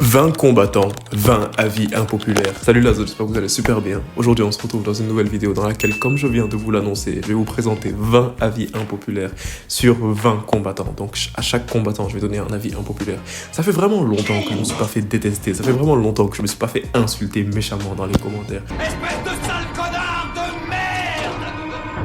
20 combattants, 20 avis impopulaires. Salut Lazo, j'espère que vous allez super bien. Aujourd'hui on se retrouve dans une nouvelle vidéo dans laquelle, comme je viens de vous l'annoncer, je vais vous présenter 20 avis impopulaires sur 20 combattants. Donc à chaque combattant, je vais donner un avis impopulaire. Ça fait vraiment longtemps que je ne me suis pas fait détester, ça fait vraiment longtemps que je ne me suis pas fait insulter méchamment dans les commentaires. Espèce de sale connard de merde!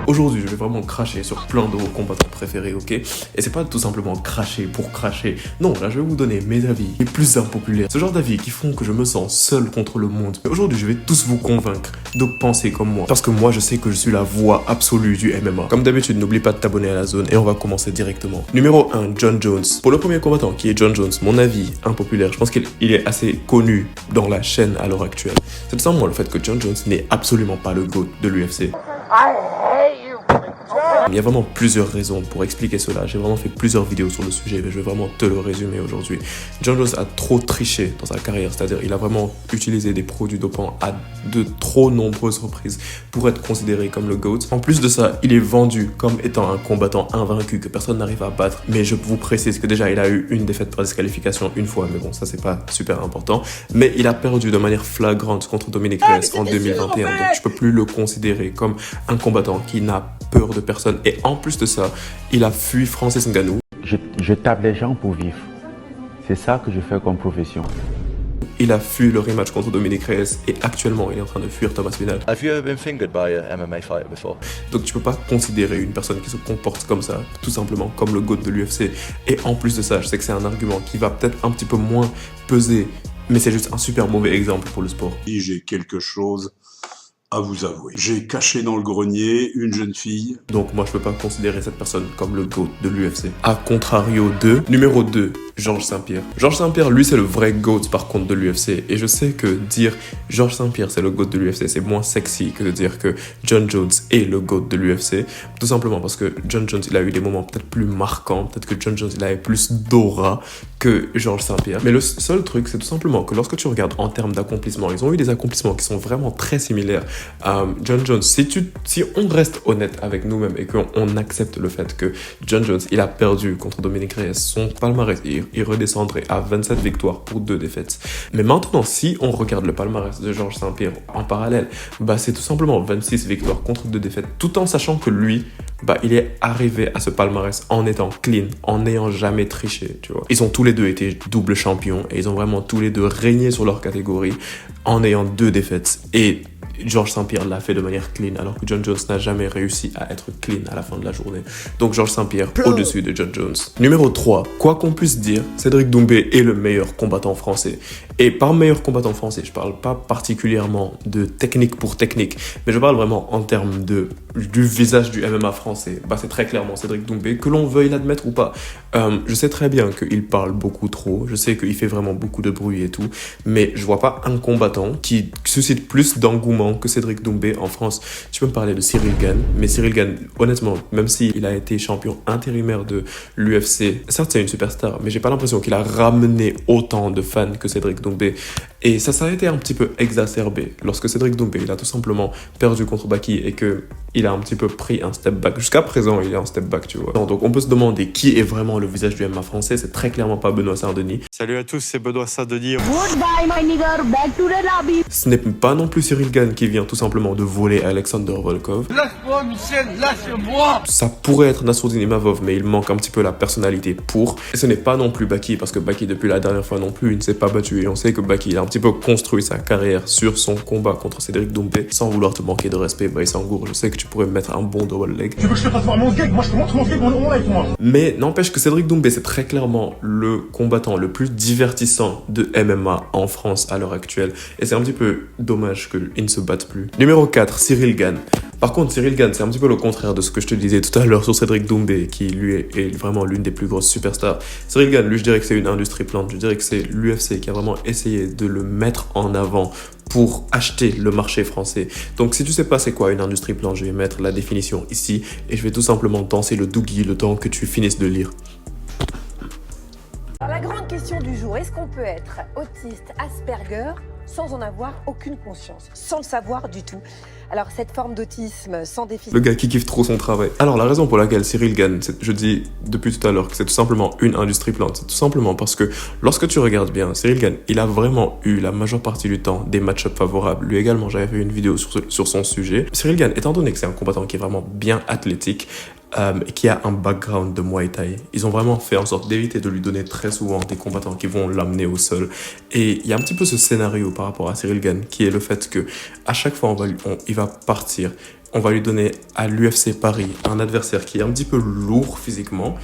Aujourd'hui, je vais vraiment cracher sur plein de vos combattants préférés, ok? Et c'est pas tout simplement cracher pour cracher. Non, là, je vais vous donner mes avis les plus impopulaires. Ce genre d'avis qui font que je me sens seul contre le monde. Mais aujourd'hui, je vais tous vous convaincre de penser comme moi. Parce que moi, je sais que je suis la voix absolue du MMA. Comme d'habitude, n'oublie pas de t'abonner à la zone et on va commencer directement. Numéro 1, Jon Jones. Pour le premier combattant, qui est Jon Jones, mon avis impopulaire, je pense qu'il est assez connu dans la chaîne à l'heure actuelle. C'est tout simplement le fait que Jon Jones n'est absolument pas le GOAT de l'UFC. Il y a vraiment plusieurs raisons pour expliquer cela. J'ai vraiment fait plusieurs vidéos sur le sujet, mais je vais vraiment te le résumer aujourd'hui. Jon Jones a trop triché dans sa carrière, c'est-à-dire il a vraiment utilisé des produits dopants à de trop nombreuses reprises pour être considéré comme le GOAT. En plus de ça, il est vendu comme étant un combattant invaincu que personne n'arrive à battre. Mais je vous précise que déjà, il a eu une défaite par disqualification une fois, mais bon, ça c'est pas super important. Mais il a perdu de manière flagrante contre Dominick Reyes en 2021, donc je peux plus le considérer comme un combattant qui n'a peur de personne. Et en plus de ça, il a fui Francis Ngannou. Je tape les gens pour vivre. C'est ça que je fais comme profession. Il a fui le rematch contre Dominick Reyes et actuellement il est en train de fuir Thomas Pinal. Have you ever been fingered by a MMA fighter before? Donc tu peux pas considérer une personne qui se comporte comme ça, tout simplement comme le GOAT de l'UFC. Et en plus de ça, je sais que c'est un argument qui va peut-être un petit peu moins peser, mais c'est juste un super mauvais exemple pour le sport. J'ai quelque chose à vous avouer. J'ai caché dans le grenier une jeune fille. Donc moi je peux pas considérer cette personne comme le GOAT de l'UFC. A contrario de numéro 2, Georges St-Pierre. Georges St-Pierre, lui c'est le vrai GOAT par contre de l'UFC. Et je sais que dire Georges St-Pierre c'est le GOAT de l'UFC, c'est moins sexy que de dire que Jon Jones est le GOAT de l'UFC. Tout simplement parce que Jon Jones il a eu des moments peut-être plus marquants, peut-être que Jon Jones il avait plus d'aura que Georges St-Pierre. Mais le seul truc c'est tout simplement que lorsque tu regardes en termes d'accomplissement, ils ont eu des accomplissements qui sont vraiment très similaires. Jon Jones, si on reste honnête avec nous-mêmes et qu'on accepte le fait que Jon Jones, il a perdu contre Dominick Reyes, son palmarès, il redescendrait à 27 victoires pour 2 défaites. Mais maintenant, si on regarde le palmarès de Georges St-Pierre en parallèle, bah c'est tout simplement 26 victoires contre 2 défaites, tout en sachant que lui, bah il est arrivé à ce palmarès en étant clean, en n'ayant jamais triché, tu vois. Ils ont tous les deux été double champions et ils ont vraiment tous les deux régné sur leur catégorie en ayant 2 défaites. Et Georges St-Pierre l'a fait de manière clean, alors que Jon Jones n'a jamais réussi à être clean à la fin de la journée. Donc Georges St-Pierre au-dessus de Jon Jones. Numéro 3, quoi qu'on puisse dire, Cédric Doumbé est le meilleur combattant français. Et par meilleur combattant français, je parle pas particulièrement de technique pour technique, mais je parle vraiment en termes du visage du MMA français. Bah, c'est très clairement Cédric Doumbé, que l'on veuille l'admettre ou pas. Je sais très bien qu'il parle beaucoup trop, je sais qu'il fait vraiment beaucoup de bruit et tout, mais je vois pas un combattant qui suscite plus d'engouement que Cédric Doumbé en France. Tu peux me parler de Cyril Gane, mais Cyril Gane, honnêtement, même s'il a été champion intérimaire de l'UFC, certes c'est une superstar, mais j'ai pas l'impression qu'il a ramené autant de fans que Cédric Doumbé. Et ça a été un petit peu exacerbé lorsque Cédric Doumbé, il a tout simplement perdu contre Baki et que il a un petit peu pris un step back. Jusqu'à présent, il est en step back, tu vois. Donc on peut se demander qui est vraiment le visage du MMA français. C'est très clairement pas Benoît Saint-Denis. Salut à tous, c'est Benoît Saint-Denis. Goodbye my nigger, back to the lobby. Ce n'est pas non plus Cyril Gane qui vient tout simplement de voler Alexander Volkov. Lâche-moi, Michel, lâche-moi! Ça pourrait être Nassourdine Imavov, mais il manque un petit peu la personnalité pour. Et ce n'est pas non plus Baki, parce que Baki, depuis la dernière fois non plus, il ne s'est pas battu. Et on sait que Baki, il a un petit peu construit sa carrière sur son combat contre Cédric Doumbé. Sans vouloir te manquer de respect, Baïsangour, je sais que tu pourrais me mettre un bon double leg. Tu veux que je te fasse voir mon gag? Moi je te montre mon gag, mon avec moi. Mais n'empêche que Cédric Doumbé, c'est très clairement le combattant le plus divertissant de MMA en France à l'heure actuelle. Et c'est un petit peu dommage qu'il ne se batte plus. Numéro 4, Cyril Gane. Par contre, Cyril Gane, c'est un petit peu le contraire de ce que je te disais tout à l'heure sur Cédric Doumbé, qui lui est vraiment l'une des plus grosses superstars. Cyril Gane, lui, je dirais que c'est une industrie plante. Je dirais que c'est l'UFC qui a vraiment essayé de le mettre en avant pour acheter le marché français. Donc si tu sais pas c'est quoi une industrie plante, je vais mettre la définition ici et je vais tout simplement danser le doogie le temps que tu finisses de lire. Alors la grande question du jour, est-ce qu'on peut être autiste, Asperger sans en avoir aucune conscience, sans le savoir du tout. Alors cette forme d'autisme sans déficit... Le gars qui kiffe trop son travail. Alors la raison pour laquelle Cyril gagne, je dis depuis tout à l'heure que c'est tout simplement une industrie plante, c'est tout simplement parce que lorsque tu regardes bien, Cyril Gane, il a vraiment eu la majeure partie du temps des match-ups favorables. Lui également, j'avais fait une vidéo sur son sujet. Cyril Gane, étant donné que c'est un combattant qui est vraiment bien athlétique, qui a un background de Muay Thai. Ils ont vraiment fait en sorte d'éviter de lui donner très souvent des combattants qui vont l'amener au sol. Et il y a un petit peu ce scénario par rapport à Cyril Gane, qui est le fait que à chaque fois il va partir, on va lui donner à l'UFC Paris un adversaire qui est un petit peu lourd physiquement.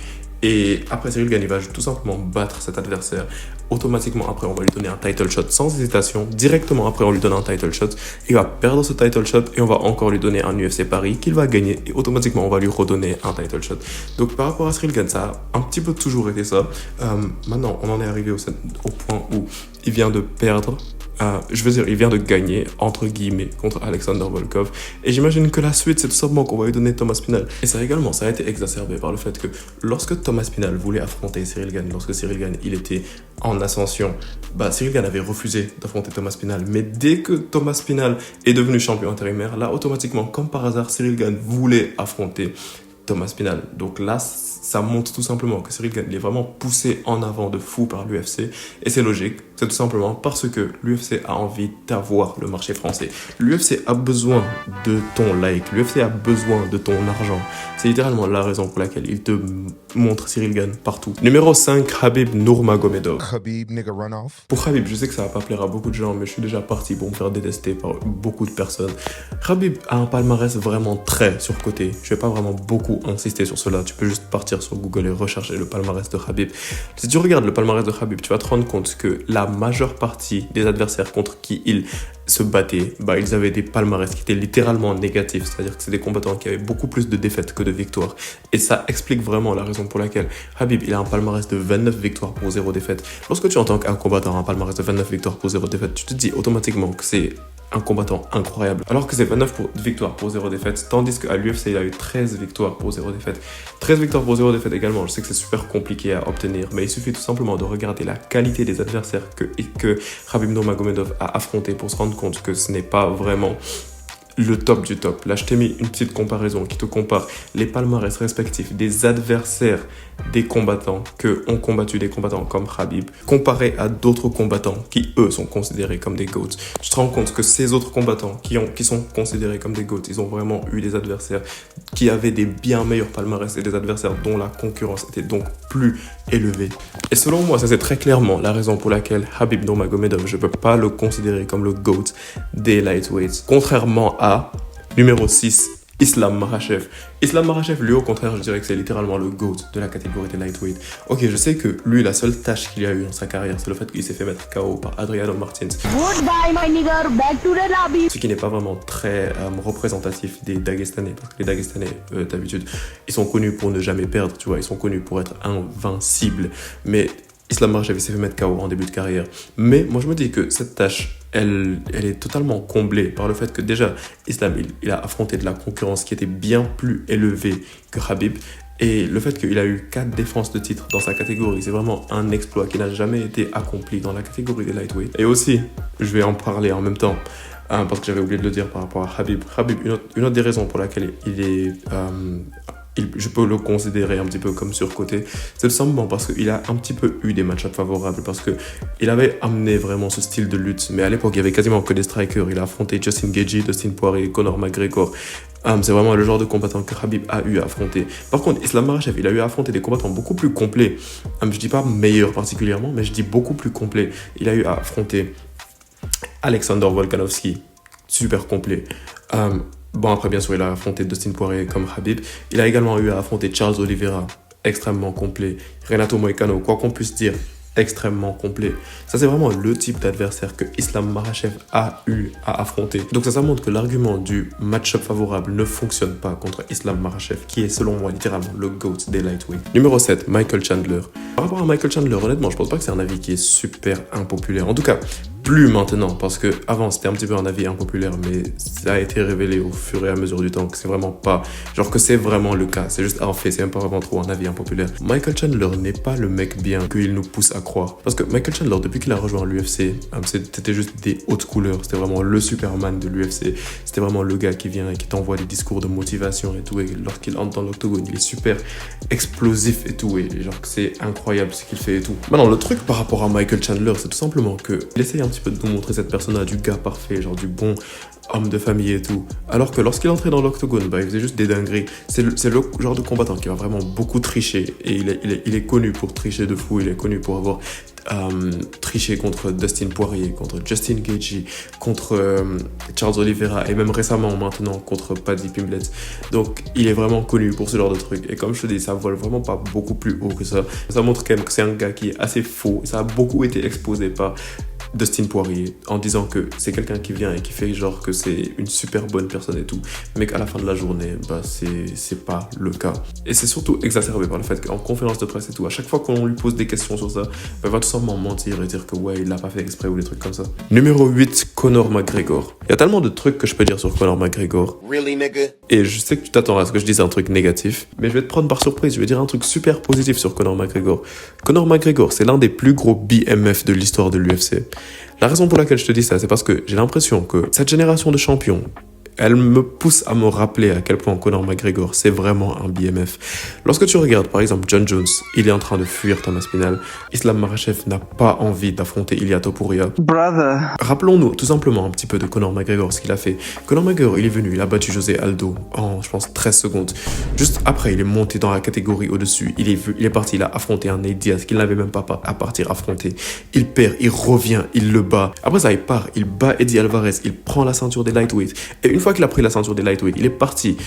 Et après Cyril Gane, il va tout simplement battre cet adversaire. Automatiquement après, on va lui donner un title shot sans hésitation. Directement après, on lui donne un title shot. Il va perdre ce title shot et on va encore lui donner un UFC Paris qu'il va gagner. Et automatiquement, on va lui redonner un title shot. Donc par rapport à Cyril Gane, ça a un petit peu toujours été ça. Maintenant, on en est arrivé au point où il vient de perdre. Il vient de gagner, entre guillemets, contre Alexander Volkov. Et j'imagine que la suite, c'est tout simplement qu'on va lui donner Thomas Spinal. Et ça également, ça a été exacerbé par le fait que lorsque Thomas Spinal voulait affronter Cyril Gane, lorsque Cyril Gane, il était en ascension, Cyril Gane avait refusé d'affronter Thomas Spinal. Mais dès que Thomas Spinal est devenu champion intérimaire, là, automatiquement, comme par hasard, Cyril Gane voulait affronter Thomas Spinal. Donc là, ça montre tout simplement que Cyril Gane il est vraiment poussé en avant de fou par l'UFC. Et c'est logique, c'est tout simplement parce que l'UFC a envie d'avoir le marché français. L'UFC a besoin de ton like, l'UFC a besoin de ton argent. C'est littéralement la raison pour laquelle il te montre Cyril Gane partout. Numéro 5, Khabib Nurmagomedov. Khabib, nigga run off. Pour Khabib, je sais que ça va pas plaire à beaucoup de gens, mais je suis déjà parti pour me faire détester par beaucoup de personnes. Khabib a un palmarès vraiment très surcoté. Je vais pas vraiment beaucoup insister sur cela. Tu peux juste partir sur Google et rechercher le palmarès de Khabib. Si tu regardes le palmarès de Khabib, tu vas te rendre compte que la majeure partie des adversaires contre qui il se battait, ils avaient des palmarès qui étaient littéralement négatifs. C'est-à-dire que c'est des combattants qui avaient beaucoup plus de défaites que de victoires. Et ça explique vraiment la raison pour laquelle Khabib, il a un palmarès de 29 victoires pour 0 défaite. Lorsque tu entends qu'un combattant a un palmarès de 29 victoires pour 0 défaite, tu te dis automatiquement que c'est un combattant incroyable. Alors que c'est 29 victoires pour 0 défaite, tandis qu'à l'UFC, il a eu 13 victoires pour 0 défaite. 13 victoires pour 0 défaite également, je sais que c'est super compliqué à obtenir, mais il suffit tout simplement de regarder la qualité des adversaires que Khabib Nurmagomedov a affronté pour se rendre compte que ce n'est pas vraiment le top du top. Là, je t'ai mis une petite comparaison qui te compare les palmarès respectifs des adversaires des combattants que ont combattu des combattants comme Khabib, comparé à d'autres combattants qui, eux, sont considérés comme des GOATs. Tu te rends compte que ces autres combattants qui sont considérés comme des GOATs, ils ont vraiment eu des adversaires qui avaient des bien meilleurs palmarès et des adversaires dont la concurrence était donc plus élevée. Et selon moi, ça c'est très clairement la raison pour laquelle Khabib Nurmagomedov, je ne peux pas le considérer comme le GOAT des lightweights. Contrairement à numéro 6, Islam Makhachev. Islam Makhachev, lui, au contraire, je dirais que c'est littéralement le GOAT de la catégorie des lightweight. Ok, je sais que lui, la seule tâche qu'il a eu dans sa carrière, c'est le fait qu'il s'est fait mettre KO par Adriano Martins. Goodbye, my nigger, back to the lobby. Ce qui n'est pas vraiment très représentatif des Dagestanais. Parce que les Dagestanais, d'habitude, ils sont connus pour ne jamais perdre, tu vois. Ils sont connus pour être invincibles. Mais Islam Makhachev s'est fait mettre KO en début de carrière. Mais moi, je me dis que cette tâche, elle est totalement comblée par le fait que déjà, Islam, il a affronté de la concurrence qui était bien plus élevée que Khabib. Et le fait qu'il a eu 4 défenses de titre dans sa catégorie, c'est vraiment un exploit qui n'a jamais été accompli dans la catégorie des lightweight. Et aussi, je vais en parler en même temps, parce que j'avais oublié de le dire par rapport à Khabib. Khabib, une autre des raisons pour laquelle je peux le considérer un petit peu comme surcoté, c'est tout simplement parce qu'il a un petit peu eu des match-ups favorables, parce qu'il avait amené vraiment ce style de lutte, mais à l'époque il y avait quasiment que des strikers. Il a affronté Justin Gaethje, Dustin Poirier, Conor McGregor. C'est vraiment le genre de combattant que Khabib a eu à affronter. Par contre, Islam Makhachev, il a eu à affronter des combattants beaucoup plus complets. Je dis pas meilleurs particulièrement, mais je dis beaucoup plus complets. Il a eu à affronter Alexander Volkanovski, super complet. Après, bien sûr, il a affronté Dustin Poirier comme Khabib. Il a également eu à affronter Charles Oliveira, extrêmement complet. Renato Moicano, quoi qu'on puisse dire, extrêmement complet. Ça, c'est vraiment le type d'adversaire que Islam Makhachev a eu à affronter. Donc ça montre que l'argument du match-up favorable ne fonctionne pas contre Islam Makhachev, qui est selon moi littéralement le GOAT des lightweight. Numéro 7, Michael Chandler. Par rapport à Michael Chandler, honnêtement, je pense pas que c'est un avis qui est super impopulaire. En tout cas, plus maintenant, parce que avant c'était un petit peu un avis impopulaire, mais ça a été révélé au fur et à mesure du temps que c'est vraiment pas, genre que c'est vraiment le cas, c'est juste un fait, c'est même pas vraiment trop un avis impopulaire. Michael Chandler n'est pas le mec bien qu'il nous pousse à croire, parce que Michael Chandler, depuis qu'il a rejoint l'UFC, c'était juste des hautes couleurs, c'était vraiment le Superman de l'UFC, c'était vraiment le gars qui vient et qui t'envoie des discours de motivation et tout, et lorsqu'il entre dans l'octogone, il est super explosif et tout, et genre que c'est incroyable ce qu'il fait et tout. Maintenant, le truc par rapport à Michael Chandler, c'est tout simplement que il essaye un petit peu de nous montrer cette personne-là du gars parfait, genre du bon homme de famille et tout. Alors que lorsqu'il entrait dans l'octogone, bah, il faisait juste des dingueries. C'est le genre de combattant qui va vraiment beaucoup tricher. Et il est connu pour tricher de fou. Il est connu pour avoir triché contre Dustin Poirier, contre Justin Gaethje, contre Charles Oliveira et même récemment maintenant contre Paddy Pimblett. Donc il est vraiment connu pour ce genre de trucs. Et comme je te dis, ça vole vraiment pas beaucoup plus haut que ça. Ça montre quand même que c'est un gars qui est assez faux. Ça a beaucoup été exposé par Dustin Poirier en disant que c'est quelqu'un qui vient et qui fait genre que c'est une super bonne personne et tout, mais qu'à la fin de la journée, bah c'est pas le cas. Et c'est surtout exacerbé par le fait qu'en conférence de presse et tout, à chaque fois qu'on lui pose des questions sur ça, bah, il va tout simplement mentir et dire que ouais, il l'a pas fait exprès ou des trucs comme ça. Numéro 8, Conor McGregor. Il y a tellement de trucs que je peux dire sur Conor McGregor. Really, nigga? Et je sais que tu t'attends à ce que je dise un truc négatif, mais je vais te prendre par surprise, je vais dire un truc super positif sur Conor McGregor. Conor McGregor, c'est l'un des plus gros BMF de l'histoire de l'UFC. La raison pour laquelle je te dis ça, c'est parce que j'ai l'impression que cette génération de champions, elle me pousse à me rappeler à quel point Conor McGregor, c'est vraiment un BMF. Lorsque tu regardes, par exemple, John Jones, il est en train de fuir Thomas Spinal. Islam Makhachev n'a pas envie d'affronter Ilia Topuria. Brother. Rappelons-nous tout simplement un petit peu de Conor McGregor, ce qu'il a fait. Conor McGregor, il est venu, il a battu José Aldo en, je pense, 13 secondes. Juste après, il est monté dans la catégorie au-dessus. Il est parti, il a affronté un Nate Diaz qu'il n'avait même pas à partir affronter. Il perd, il revient, il le bat. Après ça, il part, il bat Eddie Alvarez, il prend la ceinture des lightweight. Et une fois qu'il a pris la ceinture des lightweight, il est parti.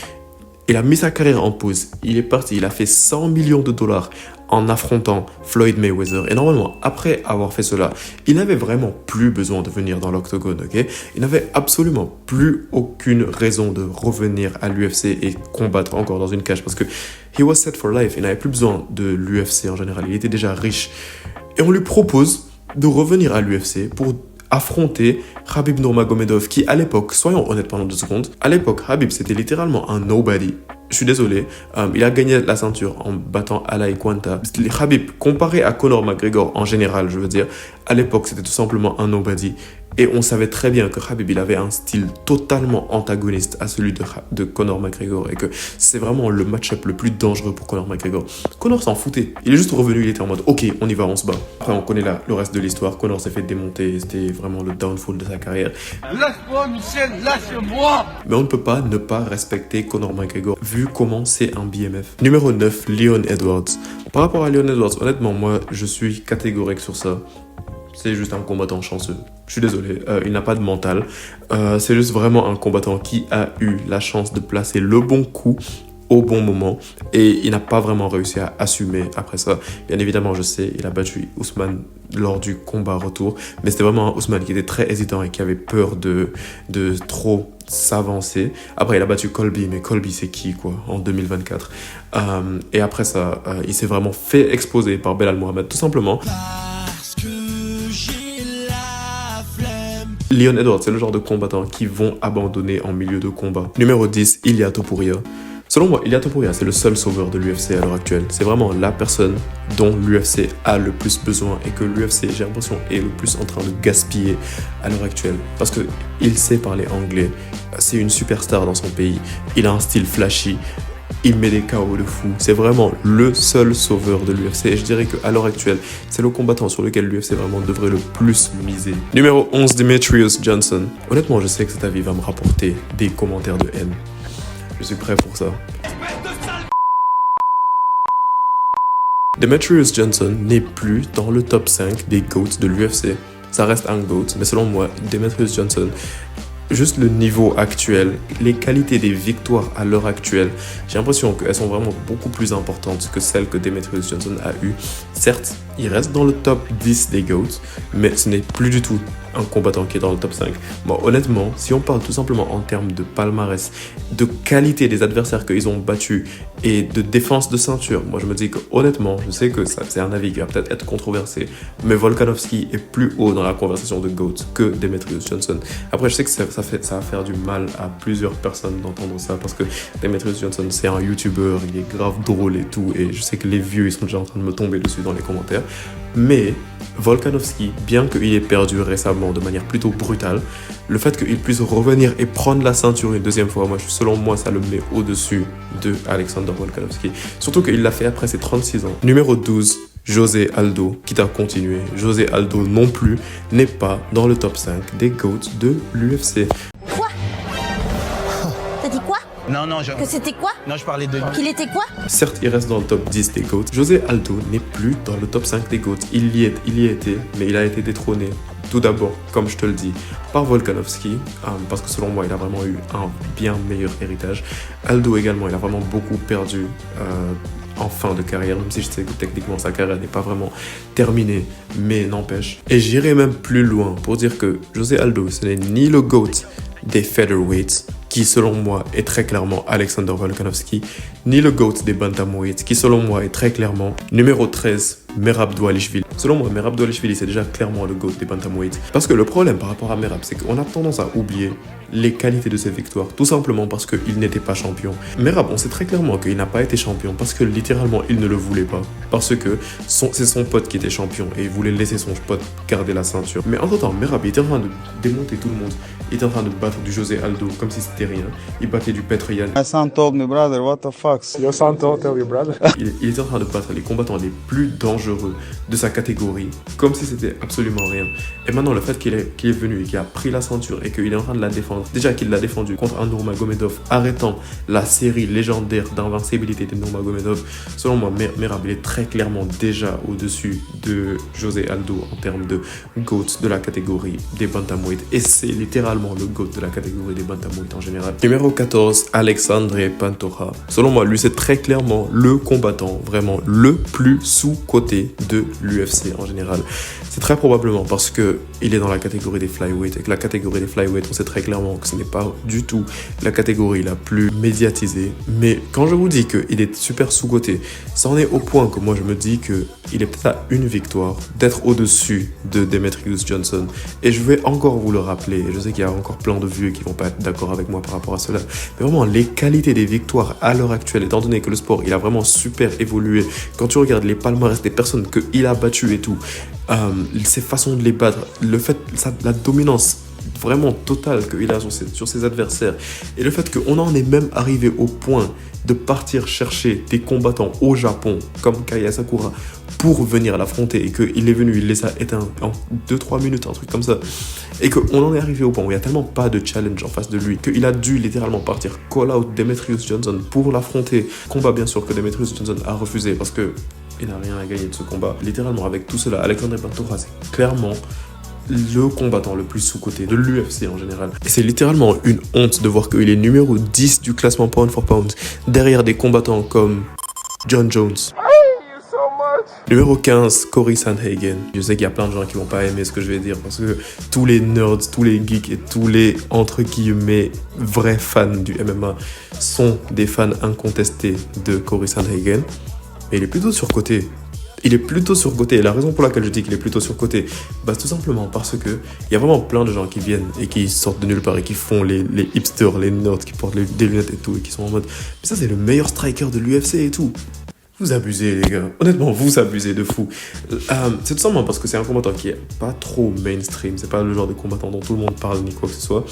Il a mis sa carrière en pause. Il est parti. Il a fait 100 millions de dollars en affrontant Floyd Mayweather. Et normalement, après avoir fait cela, il n'avait vraiment plus besoin de venir dans l'octogone, ok? Il n'avait absolument plus aucune raison de revenir à l'UFC et combattre encore dans une cage parce que he was set for life. Il n'avait plus besoin de l'UFC en général. Il était déjà riche. Et on lui propose de revenir à l'UFC pour affronter Khabib Nurmagomedov qui à l'époque, soyons honnêtes pendant 2 secondes, à l'époque Khabib c'était littéralement un nobody. Je suis désolé, il a gagné la ceinture en battant Al Iaquinta. Khabib, comparé à Conor McGregor en général, je veux dire, à l'époque c'était tout simplement un nobody. Et on savait très bien que Khabib il avait un style totalement antagoniste à celui de Conor McGregor et que c'est vraiment le match-up le plus dangereux pour Conor McGregor. Conor s'en foutait, il est juste revenu, il était en mode ok, on y va, on se bat. Après on connaît le reste de l'histoire, Conor s'est fait démonter, c'était vraiment le downfall de sa carrière. Lâche-moi, Michel, lâche-moi! Mais on ne peut pas ne pas respecter Conor McGregor vu comment c'est un BMF. Numéro 9, Leon Edwards. Par rapport à Leon Edwards, honnêtement moi je suis catégorique sur ça. C'est juste un combattant chanceux. Je suis désolé, il n'a pas de mental. C'est juste vraiment un combattant qui a eu la chance de placer le bon coup au bon moment. Et il n'a pas vraiment réussi à assumer après ça. Bien évidemment, je sais, il a battu Ousmane lors du combat retour. Mais c'était vraiment un Ousmane qui était très hésitant et qui avait peur de trop s'avancer. Après, il a battu Colby. Mais Colby, c'est qui, quoi, en 2024 Et après ça, il s'est vraiment fait exposer par Belal Mohamed, tout simplement. Leon Edwards, c'est le genre de combattants qui vont abandonner en milieu de combat. Numéro 10, Ilia Topuria. Selon moi, Ilia Topuria, c'est le seul sauveur de l'UFC à l'heure actuelle. C'est vraiment la personne dont l'UFC a le plus besoin et que l'UFC, j'ai l'impression, est le plus en train de gaspiller à l'heure actuelle. Parce qu'il sait parler anglais, c'est une superstar dans son pays, il a un style flashy, il met des KO de fou. C'est vraiment le seul sauveur de l'UFC. Et je dirais qu'à l'heure actuelle, c'est le combattant sur lequel l'UFC vraiment devrait le plus miser. Numéro 11, Demetrius Johnson. Honnêtement, je sais que cet avis va me rapporter des commentaires de haine. Je suis prêt pour ça. Demetrius Johnson n'est plus dans le top 5 des GOATs de l'UFC. Ça reste un GOAT, mais selon moi, Demetrius Johnson, juste le niveau actuel, les qualités des victoires à l'heure actuelle, j'ai l'impression qu'elles sont vraiment beaucoup plus importantes que celles que Demetrius Johnson a eues. Certes, il reste dans le top 10 des GOATs, mais ce n'est plus du tout un combattant qui est dans le top 5. Bon, honnêtement, si on parle tout simplement en termes de palmarès, de qualité des adversaires qu'ils ont battus et de défense de ceinture, moi je me dis que honnêtement, je sais que ça, c'est un avis qui va peut-être être controversé, mais Volkanovski est plus haut dans la conversation de GOAT que Demetrius Johnson. Après, je sais que ça va faire du mal à plusieurs personnes d'entendre ça, parce que Demetrius Johnson, c'est un YouTuber, il est grave drôle et tout, et je sais que les vieux, ils sont déjà en train de me tomber dessus dans les commentaires. Mais Volkanovski, bien qu'il ait perdu récemment de manière plutôt brutale, le fait qu'il puisse revenir et prendre la ceinture une deuxième fois, selon moi, ça le met au-dessus de Alexander Volkanovski. Surtout qu'il l'a fait après ses 36 ans. Numéro 12, José Aldo, quitte à continuer. José Aldo non plus n'est pas dans le top 5 des GOATs de l'UFC. Quoi? T'as dit quoi? Non, Que c'était quoi? non, je parlais de... Qu'il était quoi? Certes, il reste dans le top 10 des GOATs. José Aldo n'est plus dans le top 5 des GOATs. Il y a été, mais il a été détrôné. Tout d'abord, comme je te le dis, par Volkanovski, parce que selon moi, il a vraiment eu un bien meilleur héritage. Aldo également, il a vraiment beaucoup perdu en fin de carrière, même si je sais que techniquement sa carrière n'est pas vraiment terminée, mais n'empêche. Et j'irai même plus loin pour dire que José Aldo, ce n'est ni le GOAT des featherweights, qui selon moi est très clairement Alexander Volkanovski, ni le GOAT des bantamweights, qui selon moi est très clairement numéro 13, Merab Dvalishvili. Selon moi, Merab Dvalishvili, c'est déjà clairement le GOAT des bantamweights. Parce que le problème par rapport à Merab, c'est qu'on a tendance à oublier les qualités de ses victoires, tout simplement parce qu'il n'était pas champion. Merab, on sait très clairement qu'il n'a pas été champion parce que littéralement, il ne le voulait pas. Parce que c'est son pote qui était champion et il voulait laisser son pote garder la ceinture. Mais entre-temps, Merab, il était en train de démonter tout le monde. Il était en train de battre du José Aldo comme si c'était rien. Il battait du Petr Yan. My son told me, brother, what the fuck? Your son told you, brother. Il était en train de battre les combattants les plus dangereux de sa catégorie, comme si c'était absolument rien. Et maintenant, le fait qu'il est venu et qu'il a pris la ceinture et qu'il est en train de la défendre, déjà qu'il l'a défendu contre un Nurmagomedov, arrêtant la série légendaire d'invincibilité de Nurmagomedov, selon moi, Merab, il est très clairement déjà au-dessus de José Aldo en termes de GOAT de la catégorie des bantamweights. Et c'est littéralement le GOAT de la catégorie des bantamweights en général. Numéro 14, Alexandre Pantoja. Selon moi, lui, c'est très clairement le combattant, vraiment le plus sous-coté de l'UFC en général. C'est très probablement parce qu'il est dans la catégorie des flyweight, et que la catégorie des flyweight, on sait très clairement que ce n'est pas du tout la catégorie la plus médiatisée. Mais quand je vous dis qu'il est super sous-coté, ça en est au point que moi je me dis qu'il est peut-être à une victoire d'être au-dessus de Demetrius Johnson. Et je vais encore vous le rappeler, je sais qu'il y a encore plein de vieux qui vont pas être d'accord avec moi par rapport à cela, mais vraiment les qualités des victoires à l'heure actuelle, étant donné que le sport il a vraiment super évolué, quand tu regardes les palmarès des personnes qu'il a battues et tout, ses façons de les battre, le fait, la dominance vraiment totale qu'il a sur ses adversaires, et le fait qu'on en est même arrivé au point de partir chercher des combattants au Japon comme Kaya Sakura pour venir l'affronter, et qu'il est venu, il les a éteints en 2-3 minutes, un truc comme ça, et qu'on en est arrivé au point où il n'y a tellement pas de challenge en face de lui qu'il a dû littéralement partir call out Demetrius Johnson pour l'affronter. Combat bien sûr que Demetrius Johnson a refusé parce que il n'a rien à gagner de ce combat. Littéralement, avec tout cela, Alexandre Pantoja, c'est clairement le combattant le plus sous-coté de l'UFC en général. Et c'est littéralement une honte de voir qu'il est numéro 10 du classement pound for pound, derrière des combattants comme John Jones. Numéro 15, Cory Sandhagen. Je sais qu'il y a plein de gens qui vont pas aimer ce que je vais dire parce que tous les nerds, tous les geeks et tous les, entre guillemets, vrais fans du MMA sont des fans incontestés de Cory Sandhagen. Mais il est plutôt surcoté. Il est plutôt surcoté. Et la raison pour laquelle je dis qu'il est plutôt surcoté, c'est tout simplement parce que il y a vraiment plein de gens qui viennent et qui sortent de nulle part et qui font les hipsters, les nerds, qui portent des lunettes et tout et qui sont en mode mais ça c'est le meilleur striker de l'UFC et tout. Vous abusez les gars, honnêtement vous abusez de fou. C'est tout simplement parce que c'est un combattant qui est pas trop mainstream, c'est pas le genre de combattant dont tout le monde parle ni quoi que ce soit.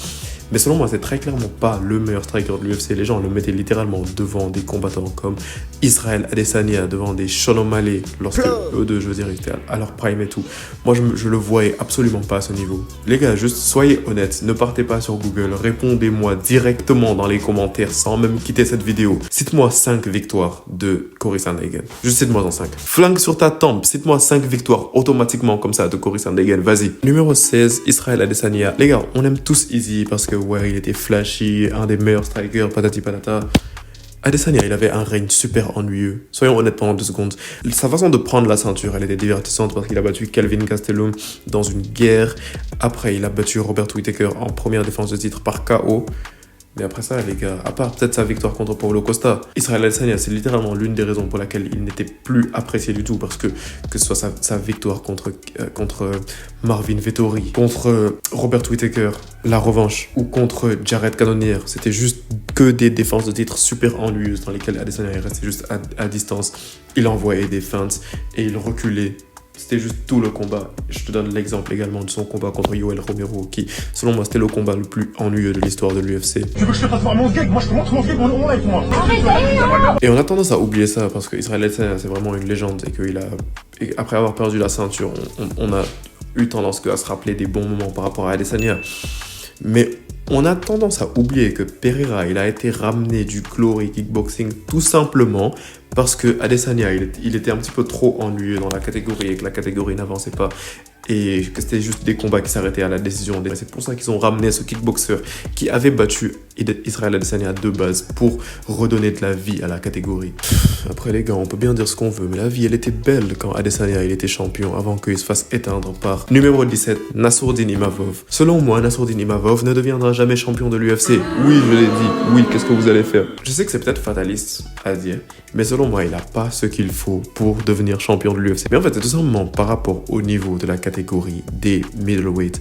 Mais selon moi c'est très clairement pas le meilleur striker de l'UFC. Les gens le mettaient littéralement devant des combattants comme Israel Adesanya, devant des Sean O'Malley, lorsque eux deux je veux dire ils étaient à leur prime et tout. Moi je le voyais absolument pas à ce niveau. Les gars, juste soyez honnêtes, ne partez pas sur Google, répondez-moi directement dans les commentaires sans même quitter cette vidéo. Cite-moi 5 victoires de Cory Sandhagen. Juste cite-moi en 5. Flingue sur ta tempe, cite-moi 5 victoires automatiquement comme ça de Cory Sandhagen, vas-y. Numéro 16, Israel Adesanya. Les gars, on aime tous Izzy parce que ouais, il était flashy, un des meilleurs strikers, patati patata. Adesanya, il avait un règne super ennuyeux. Soyons honnêtes pendant 2 secondes. Sa façon de prendre la ceinture, elle était divertissante parce qu'il a battu Kelvin Gastelum dans une guerre. Après, il a battu Robert Whittaker en première défense de titre par KO. Mais après ça, les gars, à part peut-être sa victoire contre Paulo Costa, Israel Adesanya, c'est littéralement l'une des raisons pour laquelle il n'était plus apprécié du tout. Parce que ce soit sa victoire contre Marvin Vettori, contre Robert Whittaker, la revanche, ou contre Jared Cannonier, c'était juste que des défenses de titre super ennuyeuses dans lesquelles Adesanya est resté juste à distance. Il envoyait des feintes et il reculait. C'était juste tout le combat. Je te donne l'exemple également de son combat contre Yoel Romero, qui, selon moi, c'était le combat le plus ennuyeux de l'histoire de l'UFC. Tu veux que je te fasse voir mon gag? Moi je te montre mon gag, on avec moi. Et on a tendance à oublier ça parce que Israel Adesanya, c'est vraiment une légende et après avoir perdu la ceinture, on a eu tendance à se rappeler des bons moments par rapport à Adesanya. Mais on a tendance à oublier que Pereira, il a été ramené du Glory Kickboxing tout simplement parce que Adesanya, il était un petit peu trop ennuyeux dans la catégorie et que la catégorie n'avançait pas et que c'était juste des combats qui s'arrêtaient à la décision. C'est pour ça qu'ils ont ramené ce kickboxer qui avait battu Israel Adesanya de base pour redonner de la vie à la catégorie. Après les gars, on peut bien dire ce qu'on veut, mais la vie elle était belle quand Adesanya il était champion avant qu'il se fasse éteindre par numéro 17, Nassourdine Imavov. Selon moi, Nassourdine Imavov ne deviendra jamais champion de l'UFC. Oui, je l'ai dit. Oui, qu'est-ce que vous allez faire? Je sais que c'est peut-être fataliste à dire, mais selon moi, il n'a pas ce qu'il faut pour devenir champion de l'UFC. Mais en fait, c'est tout simplement par rapport au niveau de la catégorie des middleweight.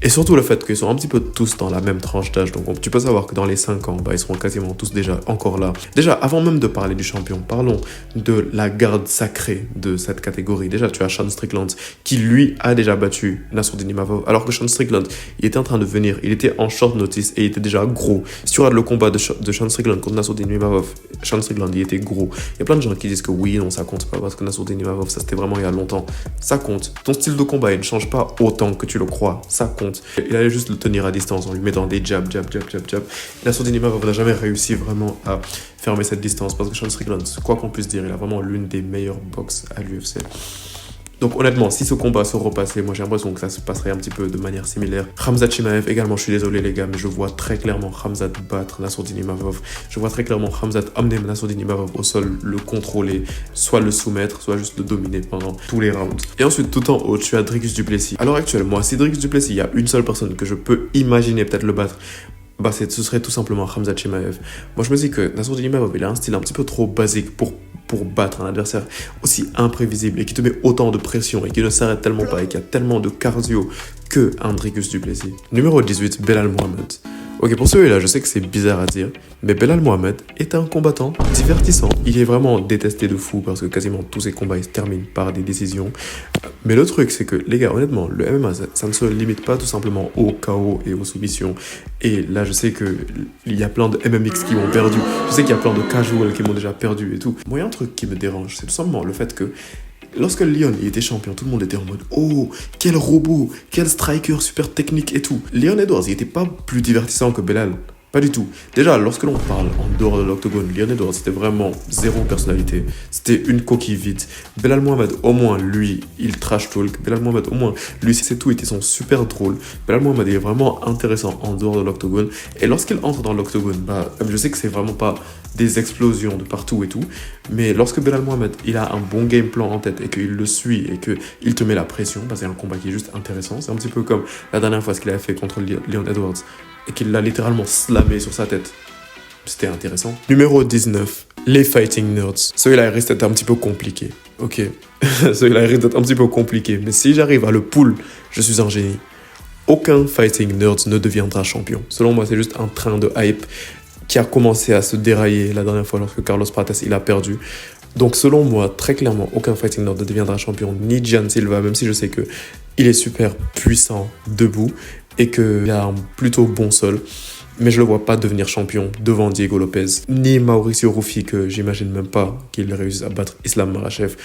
Et surtout le fait qu'ils sont un petit peu tous dans la même tranche d'âge. Donc tu peux savoir que dans les 5 ans, ils seront quasiment tous déjà encore là. Déjà, avant même de parler du champion, parlons de la garde sacrée de cette catégorie. Déjà, tu as Sean Strickland qui, lui, a déjà battu Nassourdine Imavov. Alors que Sean Strickland, il était en train de venir. Il était en short notice et il était déjà gros. Si tu regardes le combat de Sean Strickland contre Nassourdine Imavov, Sean Strickland, il était gros. Il y a plein de gens qui disent que oui, non, ça compte pas parce que Nassourdine Imavov, ça c'était vraiment il y a longtemps. Ça compte. Ton style de combat, il ne change pas autant que tu le crois. Ça compte. Il allait juste le tenir à distance en lui mettant des jabs. Nassourdine Imavov n'a jamais réussi vraiment à fermer cette distance parce que Sean Strickland, quoi qu'on puisse dire, il a vraiment l'une des meilleures boxes à l'UFC. Donc honnêtement, si ce combat se repassait, moi j'ai l'impression que ça se passerait un petit peu de manière similaire. Khamzat Chimaev également, je suis désolé les gars, mais je vois très clairement Khamzat battre Nassourdine Imavov. Je vois très clairement Khamzat amener Nassourdine Imavov au sol, le contrôler, soit le soumettre, soit juste le dominer pendant tous les rounds. Et ensuite, tout en haut, tu as Dricus du Plessis. À l'heure actuelle, moi, si Dricus du Plessis, il y a une seule personne que je peux imaginer peut-être le battre, ce serait tout simplement Khamzat Chimaev. Moi, je me dis que Nassourdine Imavov, il a un style un petit peu trop basique pour battre un adversaire aussi imprévisible et qui te met autant de pression et qui ne s'arrête tellement pas et qui a tellement de cardio que un Dricus du Plessis. Numéro 18, Belal Muhammad. Ok, pour celui-là, je sais que c'est bizarre à dire, mais Belal Muhammad est un combattant divertissant. Il est vraiment détesté de fou parce que quasiment tous ses combats ils se terminent par des décisions. Mais le truc, c'est que, les gars, honnêtement, le MMA, ça ne se limite pas tout simplement au KO et aux soumissions. Et là, je sais qu'il y a plein de MMX qui m'ont perdu. Je sais qu'il y a plein de casuals qui m'ont déjà perdu et tout. Moi, il y a un truc qui me dérange, c'est tout simplement le fait que lorsque Leon il était champion, tout le monde était en mode « Oh, quel robot, quel striker super technique et tout ». Leon Edwards, il était pas plus divertissant que Belal. Pas du tout. Déjà, lorsque l'on parle en dehors de l'octogone, Leon Edwards, c'était vraiment zéro personnalité. C'était une coquille vide. Belal Muhammad, au moins, lui, il trash talk. Belal Muhammad, au moins, lui, c'est tout. Ils sont super drôles. Belal Muhammad, il est vraiment intéressant en dehors de l'octogone. Et lorsqu'il entre dans l'octogone, je sais que c'est vraiment pas des explosions de partout et tout. Mais lorsque Belal Muhammad, il a un bon game plan en tête et qu'il le suit et qu'il te met la pression, c'est un combat qui est juste intéressant. C'est un petit peu comme la dernière fois ce qu'il avait fait contre Leon Edwards et qu'il l'a littéralement slamé sur sa tête. C'était intéressant. Numéro 19, les Fighting Nerds. Celui-là, il risque d'être un petit peu compliqué. Ok, celui-là, il risque d'être un petit peu compliqué. Mais si j'arrive à le pull, je suis un génie. Aucun Fighting Nerds ne deviendra champion. Selon moi, c'est juste un train de hype qui a commencé à se dérailler la dernière fois lorsque Carlos Prates, il a perdu. Donc selon moi, très clairement, aucun Fighting Nerd ne deviendra champion, ni Gian Silva, même si je sais qu'il est super puissant debout et qu'il a un plutôt bon sol. Mais je le vois pas devenir champion devant Diego Lopez, ni Mauricio Ruffi, que j'imagine même pas qu'il réussisse à battre Islam Makhachev,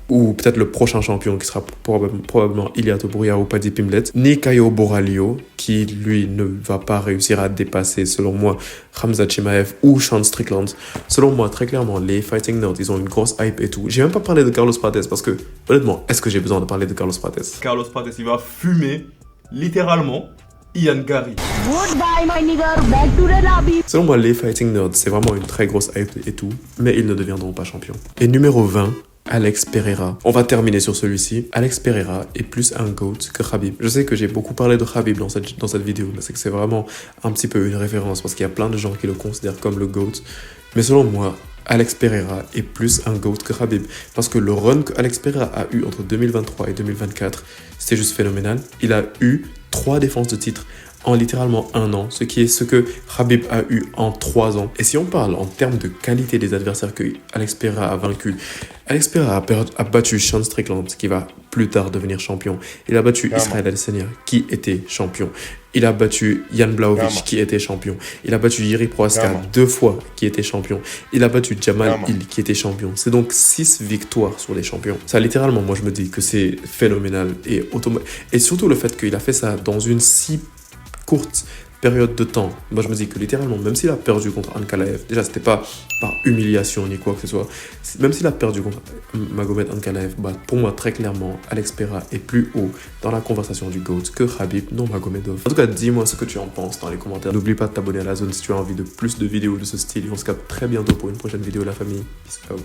ou peut-être le prochain champion qui sera probablement Ilia Topuria ou Paddy Pimblett, ni Caio Borralho, qui lui ne va pas réussir à dépasser, selon moi, Khamzat Chimaev ou Sean Strickland. Selon moi, très clairement, les Fighting Nerds, ils ont une grosse hype et tout. J'ai même pas parlé de Carlos Prates parce que, honnêtement, est-ce que j'ai besoin de parler de Carlos Prates? Carlos Prates, il va fumer, littéralement. Ian Gary. Goodbye, my nigger. Back to the lobby. Selon moi, les Fighting Nerds, c'est vraiment une très grosse hype et tout, mais ils ne deviendront pas champions. Et numéro 20, Alex Pereira. On va terminer sur celui-ci. Alex Pereira est plus un GOAT que Khabib. Je sais que j'ai beaucoup parlé de Khabib dans cette vidéo, mais c'est que c'est vraiment un petit peu une référence parce qu'il y a plein de gens qui le considèrent comme le GOAT. Mais selon moi, Alex Pereira est plus un GOAT que Khabib. Parce que le run que Alex Pereira a eu entre 2023 et 2024, c'était juste phénoménal. Il a eu 3 défenses de titre en littéralement 1 an, ce qui est ce que Khabib a eu en 3 ans. Et si on parle en termes de qualité des adversaires que Alex Pereira a vaincu, Alex Pereira a battu Sean Strickland, qui va plus tard devenir champion. Il a battu Israel Adesanya, qui était champion. Il a battu Jan Blachowicz, qui était champion. Il a battu Jiri Prohaska 2 fois, qui était champion. Il a battu Jamal Hill, qui était champion. C'est donc 6 victoires sur les champions. Ça, littéralement, moi, je me dis que c'est phénoménal. Et surtout le fait qu'il a fait ça dans une si courte période de temps. Moi, je me dis que littéralement, même s'il a perdu contre Ankalaev, déjà, c'était pas par humiliation ni quoi que ce soit, même s'il a perdu contre Magomed Ankalaev, bah, pour moi, très clairement, Alex Pereira est plus haut dans la conversation du GOAT que Khabib, non Magomedov. En tout cas, dis-moi ce que tu en penses dans les commentaires. N'oublie pas de t'abonner à la zone si tu as envie de plus de vidéos de ce style. Et on se capte très bientôt pour une prochaine vidéo, la famille. Peace out.